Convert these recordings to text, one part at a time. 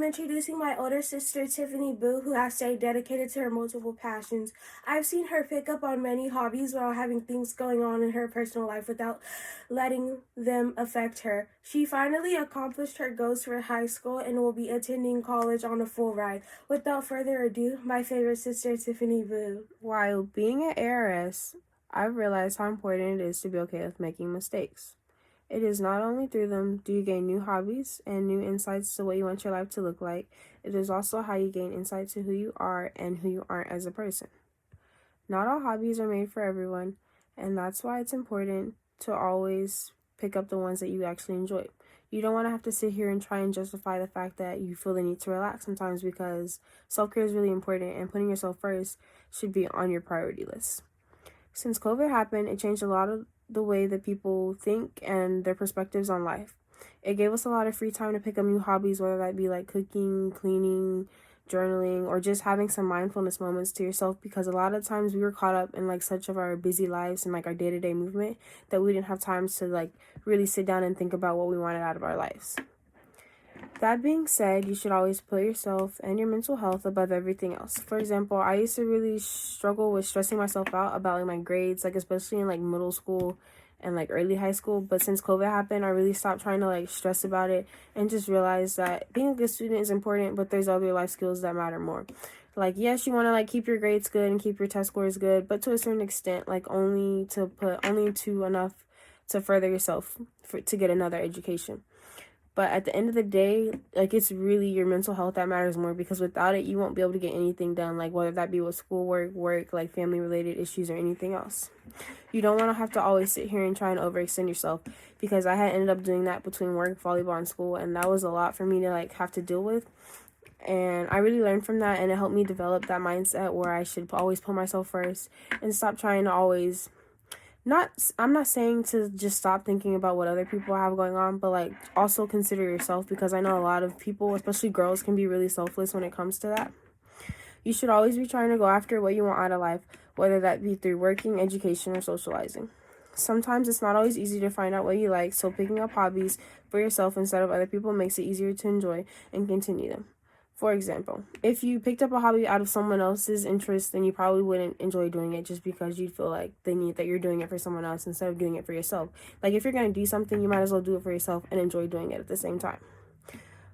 am introducing my older sister, Tiffany Boo, who has stayed dedicated to her multiple passions. I've seen her pick up on many hobbies while having things going on in her personal life without letting them affect her. She finally accomplished her goals for high school and will be attending college on a full ride. Without further ado, my favorite sister, Tiffany Boo. While being an heiress, I've realized how important it is to be okay with making mistakes. It is not only through them do you gain new hobbies and new insights to what you want your life to look like, it is also how you gain insight to who you are and who you aren't as a person. Not all hobbies are made for everyone, and that's why it's important to always pick up the ones that you actually enjoy. You don't want to have to sit here and try and justify the fact that you feel the need to relax sometimes, because self-care is really important and putting yourself first should be on your priority list. Since COVID happened, it changed a lot of the way that people think and their perspectives on life. It gave us a lot of free time to pick up new hobbies, whether that be like cooking, cleaning, journaling, or just having some mindfulness moments to yourself, because a lot of times we were caught up in like such of our busy lives and like our day-to-day movement that we didn't have time to like really sit down and think about what we wanted out of our lives. That being said, you should always put yourself and your mental health above everything else. For example, I used to really struggle with stressing myself out about like my grades, like especially in like middle school and like early high school. But since COVID happened, I really stopped trying to like stress about it and just realized that being a good student is important, but there's other life skills that matter more. Like, yes, you want to like keep your grades good and keep your test scores good, but to a certain extent, like only to enough to further yourself to get another education. But at the end of the day, like, it's really your mental health that matters more, because without it, you won't be able to get anything done, like whether that be with schoolwork, work, like family related issues or anything else. You don't want to have to always sit here and try and overextend yourself, because I had ended up doing that between work, volleyball, and school, and that was a lot for me to like have to deal with. And I really learned from that, and it helped me develop that mindset where I should always put myself first and stop trying to always I'm not saying to just stop thinking about what other people have going on, but like also consider yourself, because I know a lot of people, especially girls, can be really selfless when it comes to that. You should always be trying to go after what you want out of life, whether that be through working, education, or socializing. Sometimes it's not always easy to find out what you like, so picking up hobbies for yourself instead of other people makes it easier to enjoy and continue them. For example, if you picked up a hobby out of someone else's interest, then you probably wouldn't enjoy doing it, just because you'd feel like the need that you're doing it for someone else instead of doing it for yourself. Like, if you're going to do something, you might as well do it for yourself and enjoy doing it at the same time.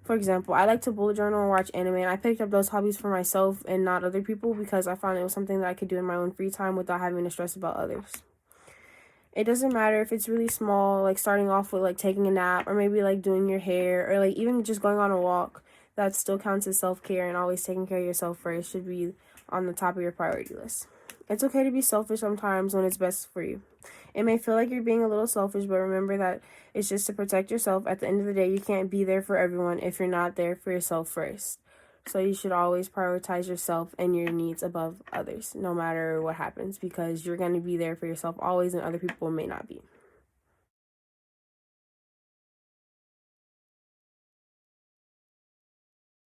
For example, I like to bullet journal and watch anime, and I picked up those hobbies for myself and not other people, because I found it was something that I could do in my own free time without having to stress about others. It doesn't matter if it's really small, like starting off with like taking a nap, or maybe like doing your hair, or like even just going on a walk. That still counts as self-care, and always taking care of yourself first should be on the top of your priority list. It's okay to be selfish sometimes when it's best for you. It may feel like you're being a little selfish, but remember that it's just to protect yourself. At the end of the day, you can't be there for everyone if you're not there for yourself first. So you should always prioritize yourself and your needs above others, no matter what happens, because you're going to be there for yourself always, and other people may not be.